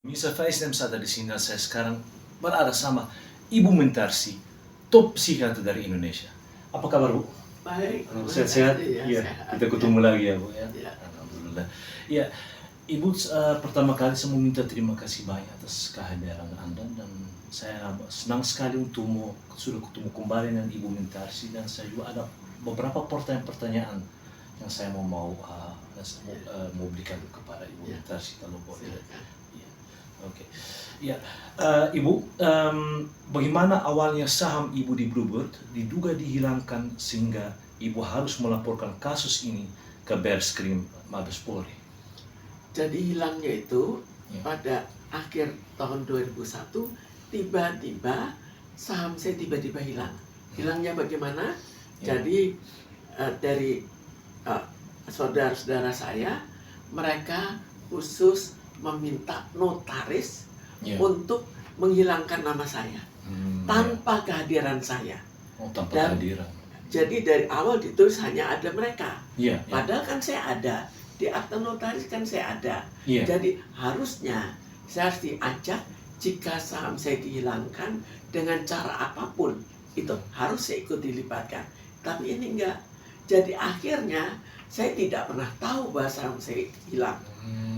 Mr. Faiz Nemsada di sini dan saya sekarang berada sama Ibu Mentarsi, top psikiater dari Indonesia. Apa kabar, Bu? Baik. Sehat-sehat? Iya, Iya, sehat. kita ketemu lagi ya, Bu ya. Iya. Alhamdulillah. Iya, Ibu, pertama kali saya mau minta terima kasih banyak atas kehadiran Anda dan saya senang sekali untuk sudah ketemu kembali dengan Ibu Mentarsi dan saya juga ada beberapa pertanyaan yang saya mau berikan kepada Ibu Mentarsi kalau boleh. Iya. Oke. Ya, Ibu, bagaimana awalnya saham Ibu di Bluebird diduga dihilangkan sehingga Ibu harus melaporkan kasus ini ke Barreskrim Mabes Polri? Jadi hilangnya itu Ya. pada akhir tahun 2001 tiba-tiba saham saya tiba-tiba hilang. Hilangnya bagaimana? Ya. Jadi dari saudara-saudara saya, mereka khusus meminta notaris Ya. untuk menghilangkan nama saya tanpa kehadiran saya. Oh, tanpa Dan kehadiran. Jadi dari awal ditulis hanya ada mereka. Iya. Padahal kan saya ada. Di akta notaris kan saya ada. Iya. Jadi harusnya saya harus diajak jika saham saya dihilangkan dengan cara apapun. Itu harus saya ikut dilibatkan. Tapi ini enggak. Jadi akhirnya saya tidak pernah tahu bahwa saham saya hilang.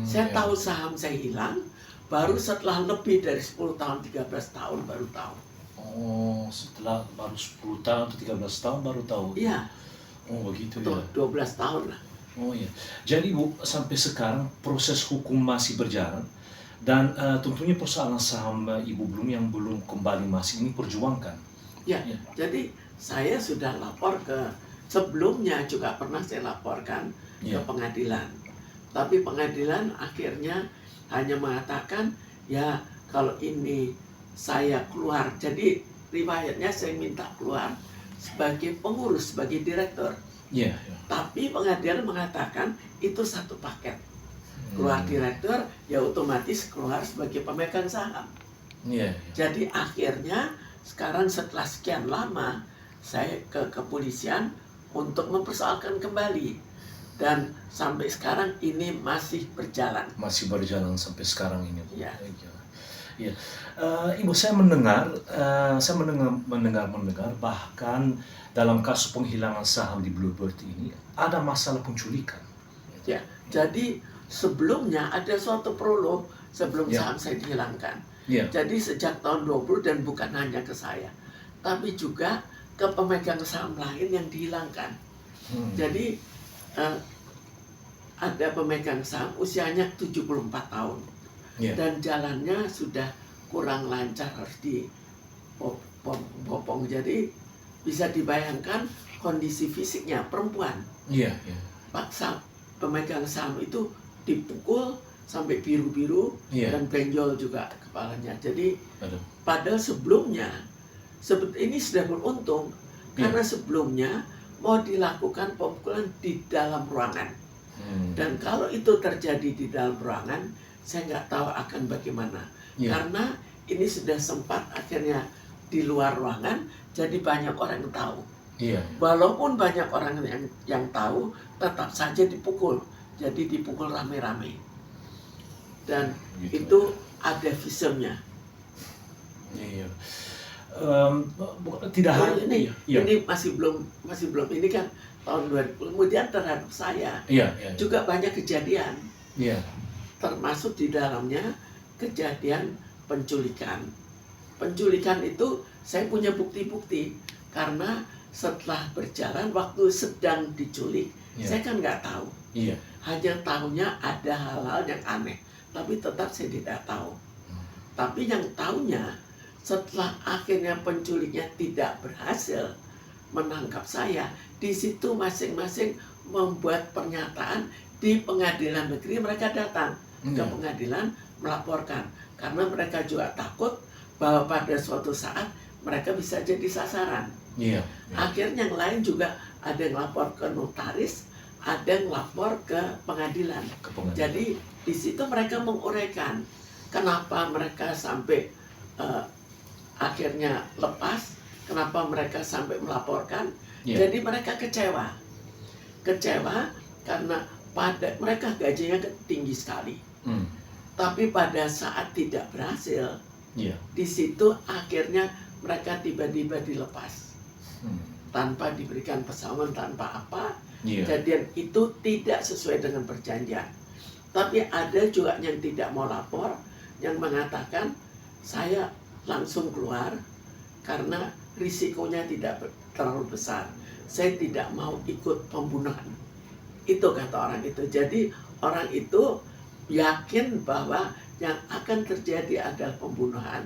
Saya tahu saham saya hilang baru setelah lebih dari 10 tahun, 13 tahun baru tahu. Oh, setelah baru 10 tahun atau 13 tahun baru tahu? Iya. Oh, begitu Atau ya? 12 tahun lah. Oh iya. Jadi Bu, sampai sekarang proses hukum masih berjalan dan tentunya persoalan saham Ibu belum kembali masih ini perjuangkan. Ya, Ya. jadi saya sudah lapor sebelumnya juga pernah saya laporkan ke Ya. pengadilan. Tapi pengadilan akhirnya hanya mengatakan ya kalau ini saya keluar. Jadi riwayatnya saya minta keluar sebagai pengurus, sebagai direktur. Iya. Tapi pengadilan mengatakan itu satu paket. Keluar direktur, ya otomatis keluar sebagai pemegang saham. Iya. Jadi akhirnya sekarang setelah sekian lama saya ke kepolisian untuk mempersoalkan kembali. Dan sampai sekarang ini masih berjalan. Masih berjalan sampai sekarang ini, Bu. Iya. Iya. Ibu, saya mendengar bahkan dalam kasus penghilangan saham di Bluebird ini ada masalah penculikan. Ya, jadi sebelumnya ada suatu prolog sebelum Ya. saham saya dihilangkan. Iya. Jadi sejak tahun 20 dan bukan hanya ke saya, tapi juga ke pemegang saham lain yang dihilangkan. Jadi ada pemegang saham usianya 74 tahun. Iya. Dan jalannya sudah kurang lancar, harus dipopong. Jadi bisa dibayangkan kondisi fisiknya perempuan. Iya. Paksa pemegang saham itu dipukul sampai biru-biru. Iya. Dan benjol juga kepalanya. Jadi Aduh. padahal sebelumnya ini sudah beruntung karena sebelumnya mau dilakukan pemukulan di dalam ruangan. Dan kalau itu terjadi di dalam ruangan, saya nggak tahu akan bagaimana. Karena ini sudah sempat akhirnya di luar ruangan, jadi banyak orang yang tahu. Iya. Walaupun banyak orang yang tahu, tetap saja dipukul. Jadi dipukul rame-rame. Dan Gitu. itu ada visumnya. Iya. Tidak hanya Ini masih belum ini kan tahun 2000. Kemudian terhadap saya Iya. juga banyak kejadian. Iya. Termasuk di dalamnya kejadian penculikan. Penculikan itu saya punya bukti-bukti karena setelah berjalan waktu sedang diculik, saya kan nggak tahu. Iya. Hanya tahunya ada hal-hal yang aneh, tapi tetap saya tidak tahu. Tapi yang tahunya setelah akhirnya penculiknya tidak berhasil menangkap saya, di situ masing-masing membuat pernyataan di pengadilan negeri. Mereka datang ke pengadilan melaporkan karena mereka juga takut bahwa pada suatu saat mereka bisa jadi sasaran. Iya. Akhirnya yang lain juga ada yang lapor ke notaris, ada yang lapor ke pengadilan. Jadi di situ mereka menguraikan kenapa mereka sampai akhirnya lepas, kenapa mereka sampai melaporkan. Jadi mereka kecewa karena mereka gajinya tinggi sekali. Tapi pada saat tidak berhasil, Iya. di situ akhirnya mereka tiba-tiba dilepas Hmm. tanpa diberikan pesangon, tanpa apa. Iya. Kejadian itu tidak sesuai dengan perjanjian. Tapi ada juga yang tidak mau lapor, yang mengatakan saya langsung keluar karena risikonya tidak terlalu besar. Saya tidak mau ikut pembunuhan. Itu kata orang itu. Jadi orang itu yakin bahwa yang akan terjadi adalah pembunuhan.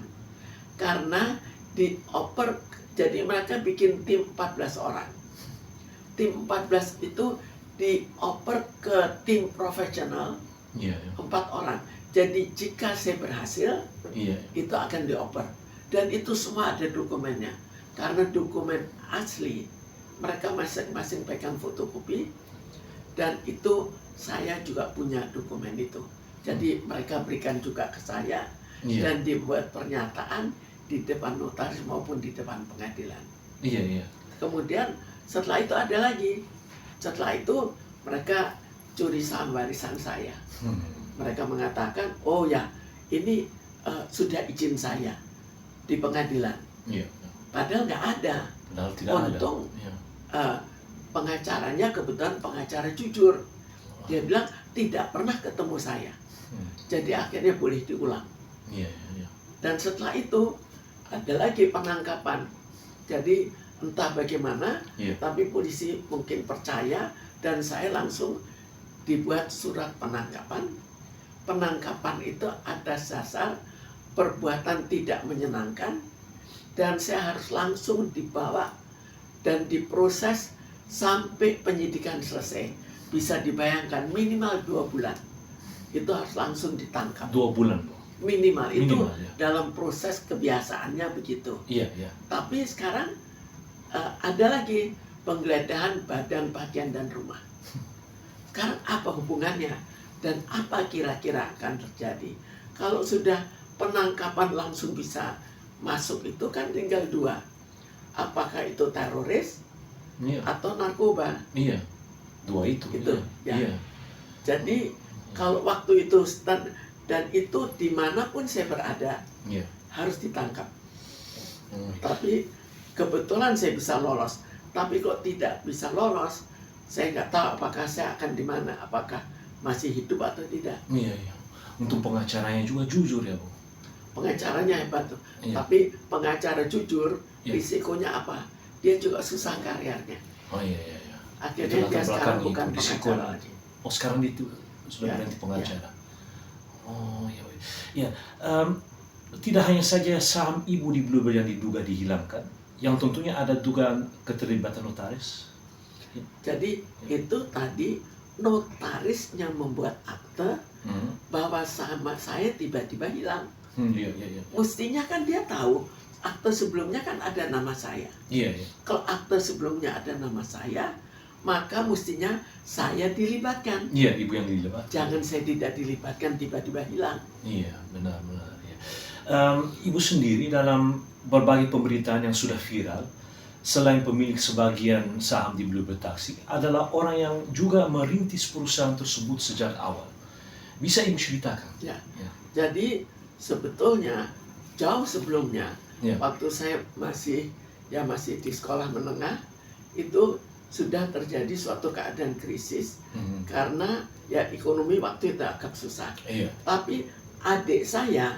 Karena dioper, jadi mereka bikin tim 14 orang. Tim 14 itu dioper ke tim profesional Iya. 4 orang. Jadi jika saya berhasil, Iya. itu akan dioper. Dan itu semua ada dokumennya. Karena dokumen asli, mereka masing-masing pegang fotokopi. Dan itu saya juga punya dokumen itu. Jadi mereka berikan juga ke saya. Iya. Dan dibuat pernyataan di depan notaris maupun di depan pengadilan. Iya. Iya. Kemudian setelah itu ada lagi. Setelah itu mereka curi saham warisan saya. Hmm. Mereka mengatakan, oh ya, ini sudah izin saya di pengadilan. Iya. Padahal nggak ada. Padahal tidak Untung ada. Iya. pengacaranya kebetulan pengacara jujur. Dia bilang tidak pernah ketemu saya. Hmm. Jadi akhirnya boleh diulang. Iya. Iya. Dan setelah itu ada lagi penangkapan. Jadi entah bagaimana, Iya. tapi polisi mungkin percaya dan saya langsung dibuat surat penangkapan. Penangkapan itu atas dasar perbuatan tidak menyenangkan dan saya harus langsung dibawa dan diproses sampai penyidikan selesai. Bisa dibayangkan minimal 2 bulan. Itu harus langsung ditangkap. 2 bulan, Bu. Minimal. Itu Minimal, ya. dalam proses kebiasaannya begitu. Iya. Iya. Tapi sekarang ada lagi penggeledahan badan, pakaian, dan rumah. Sekarang apa hubungannya? Dan apa kira-kira akan terjadi? Kalau sudah penangkapan langsung bisa masuk itu kan tinggal 2. Apakah itu teroris Iya. atau narkoba? Iya. 2 itu. Itu, ya. Iya. Jadi kalau waktu itu dan itu dimanapun saya berada Iya. harus ditangkap. Hmm. Tapi kebetulan saya bisa lolos. Tapi kok tidak bisa lolos, saya nggak tahu apakah saya akan di mana, apakah masih hidup atau tidak. Iya. Iya. Untuk pengacaranya juga jujur ya, Bu. Pengacaranya hebat tuh. Iya. Tapi pengacara jujur, Iya. risikonya apa? Dia juga susah karirnya. Oh iya. Iya. Iya. Akhirnya Itu dia latar sekarang belakang bukan itu, risiko. pengacara lagi. Oh sekarang itu sudah Ya, berhenti pengacara. Oh iya. Ya, tidak hanya saja saham ibu di Bluebird yang diduga dihilangkan, yang tentunya ada dugaan keterlibatan notaris. Jadi itu tadi notaris yang membuat akte Hmm. bahwa saham saya tiba-tiba hilang. Iya. Iya. Iya. Mestinya kan dia tahu akte sebelumnya kan ada nama saya. Iya. Iya. Kalau akte sebelumnya ada nama saya, maka mestinya saya dilibatkan. Iya, ibu yang dilibatkan. Jangan saya tidak dilibatkan tiba-tiba hilang. Iya, benar. Ya. Ibu sendiri dalam berbagai pemberitaan yang sudah viral, selain pemilik sebagian saham di Bluebird Taxi, adalah orang yang juga merintis perusahaan tersebut sejak awal. Bisa ibu ceritakan? Ya. Ya. Jadi sebetulnya jauh sebelumnya, Ya. waktu saya masih di sekolah menengah, itu sudah terjadi suatu keadaan krisis Hmm. karena ya ekonomi waktu itu agak susah. Iya. Tapi adik saya,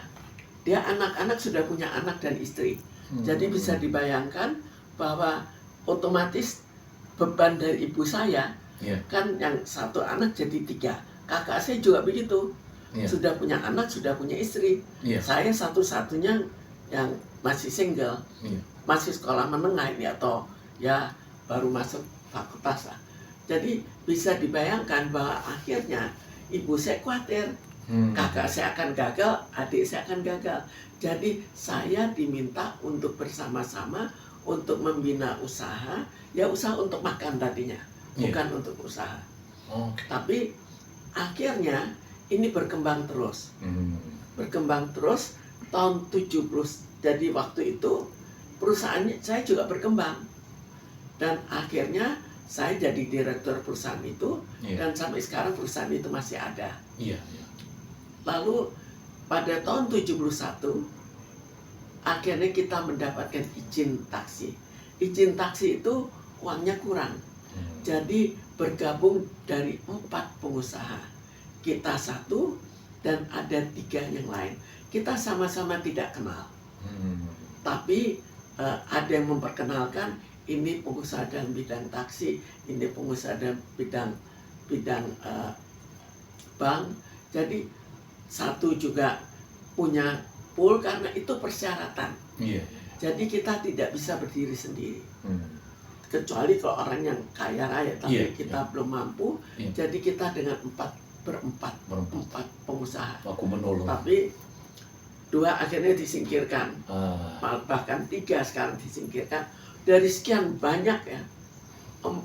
dia anak-anak sudah punya anak dan istri. Jadi bisa dibayangkan bahwa otomatis beban dari ibu saya, Iya. kan yang satu anak jadi 3. Kakak saya juga begitu. Iya. Sudah punya anak, sudah punya istri. Iya. Saya satu-satunya yang masih single, Iya. masih sekolah menengah ini atau ya baru masuk fakultas lah. Jadi bisa dibayangkan bahwa akhirnya ibu saya khawatir. Kakak saya akan gagal, adik saya akan gagal. Jadi saya diminta untuk bersama-sama untuk membina usaha, ya usaha untuk makan tadinya, bukan untuk usaha. Oke. Tapi akhirnya ini berkembang terus. Berkembang terus tahun 70. Jadi waktu itu perusahaannya saya juga berkembang. Dan akhirnya saya jadi direktur perusahaan itu, Iya. dan sampai sekarang perusahaan itu masih ada. Iya. Iya. Lalu pada tahun 71 akhirnya kita mendapatkan izin taksi. Izin taksi itu uangnya kurang. Jadi bergabung dari 4 pengusaha. Kita 1 dan ada 3 yang lain. Kita sama-sama tidak kenal. Tapi ada yang memperkenalkan, ini pengusaha dalam bidang taksi, ini pengusaha dalam bidang bank. Jadi satu juga punya pool karena itu persyaratan. Jadi kita tidak bisa berdiri sendiri. Kecuali kalau orang yang kaya raya, tapi kita belum mampu. Jadi kita dengan berempat pengusaha. Aku menolong. Tapi 2 akhirnya disingkirkan. Bahkan 3 sekarang disingkirkan. Dari sekian banyak ya, 4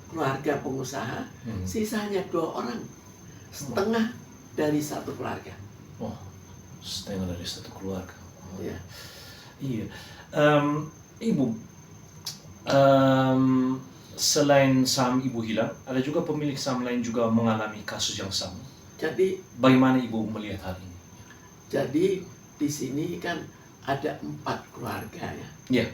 keluarga pengusaha, sisanya 2 orang. Setengah dari 1 keluarga. Setengah dari 1 keluarga. Iya. Iya. Ibu, selain saham Ibu hilang, ada juga pemilik saham lain juga mengalami kasus yang sama. Jadi bagaimana Ibu melihat hal ini? Jadi di sini kan ada 4 keluarga ya. Iya.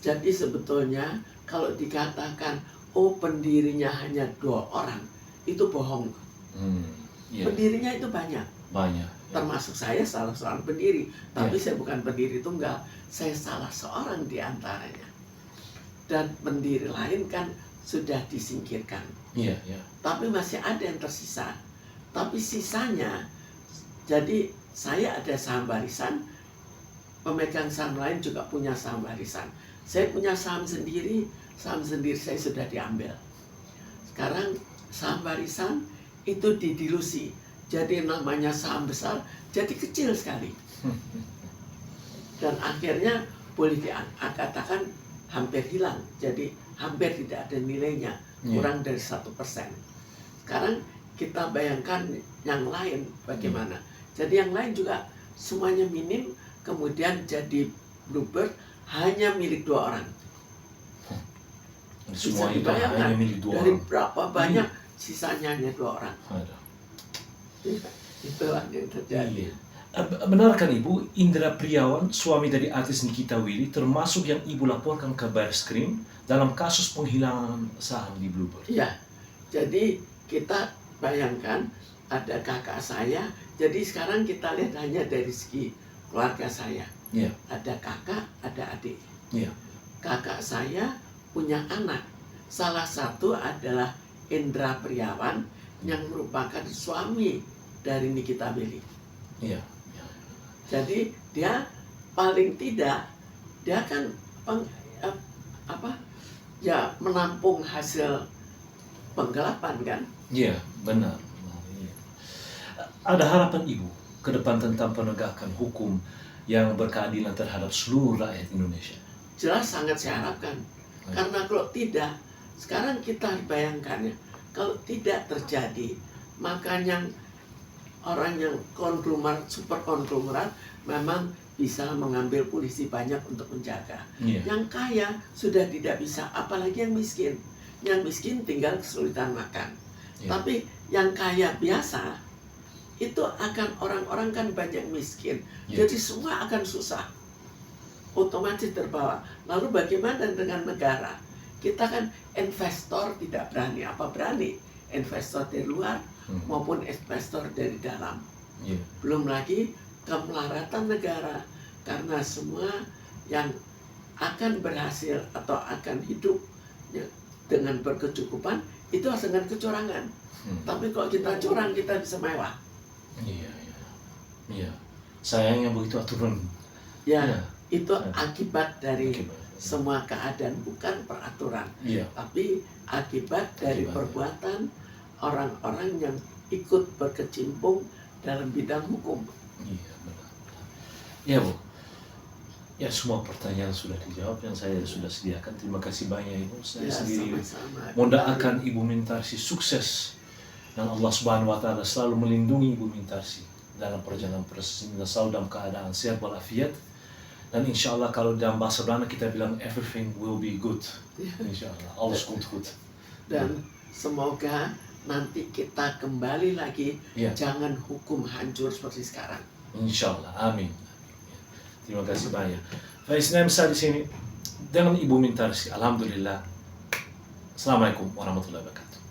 Jadi sebetulnya kalau dikatakan pendirinya hanya 2 orang, itu bohong. Pendirinya itu banyak. Termasuk saya salah seorang pendiri, tapi saya bukan pendiri tunggal, saya salah seorang di antaranya. Dan pendiri lain kan sudah disingkirkan. Tapi masih ada yang tersisa. Tapi sisanya, jadi saya ada saham warisan, pemegang saham lain juga punya saham warisan. Saya punya saham sendiri saya sudah diambil. Sekarang saham warisan itu didilusi. Jadi namanya saham besar, jadi kecil sekali. Dan akhirnya boleh dikatakan hampir hilang. Jadi hampir tidak ada nilainya, kurang dari 1%. Sekarang kita bayangkan yang lain bagaimana. Jadi yang lain juga semuanya minim, kemudian jadi Bluebird hanya milik 2 orang. Semua bisa itu hanya milik 2 dari orang. berapa banyak sisanya hanya 2 orang. Itulah yang terjadi. Benarkah Ibu, Indra Priawan, suami dari artis Nikita Willy, termasuk yang Ibu laporkan ke Barreskrim dalam kasus penghilangan saham di Bluebird? Iya, jadi kita bayangkan ada kakak saya, jadi sekarang kita lihat hanya dari segi keluarga saya. Ada kakak, ada adik. Kakak saya punya anak, salah satu adalah Indra Priawan yang merupakan suami dari Nikita Willy. Jadi dia paling tidak dia kan menampung hasil penggelapan kan? Iya, benar. Ada harapan Ibu ke depan tentang penegakan hukum yang berkeadilan terhadap seluruh rakyat Indonesia? Jelas sangat saya harapkan. Karena kalau tidak, sekarang kita bayangkan ya, kalau tidak terjadi, maka yang orang yang konglomerat, super konglomerat memang bisa mengambil polisi banyak untuk menjaga. Yang kaya sudah tidak bisa, apalagi yang miskin. Yang miskin tinggal kesulitan makan. Tapi yang kaya biasa, itu akan orang-orang kan banyak miskin. Jadi semua akan susah. Otomatis terbawa. Lalu bagaimana dengan negara? Kita kan investor tidak berani. Apa berani? Investor dari luar maupun investor dari dalam. Belum lagi kemelaratan negara. Karena semua yang akan berhasil atau akan hidup dengan berkecukupan itu harus dengan kecurangan. Tapi kalau kita curang, kita bisa mewah. Sayangnya begitu aturan. Itu akibat dari semua keadaan, bukan peraturan, tapi akibat dari perbuatan orang-orang yang ikut berkecimpung dalam bidang hukum. Ya Bu, ya semua pertanyaan sudah dijawab yang saya sudah sediakan. Terima kasih banyak Ibu. Saya sendiri mendoakan Ibu Mintarsi sukses dan Allah Subhanahu Wa Taala selalu melindungi Ibu Mintarsi dalam perjalanan proses ini, selalu dalam keadaan sehat walafiat. Dan insya Allah kalau dalam bahasa Belanda kita bilang everything will be good. Insya Allah, alles komt goed. Dan semoga nanti kita kembali lagi, jangan hukum hancur seperti sekarang. Insyaallah, amin. Terima kasih banyak. Faiz Nemsa di sini dengan Ibu Mintarsi. Alhamdulillah. Assalamualaikum warahmatullahi wabarakatuh.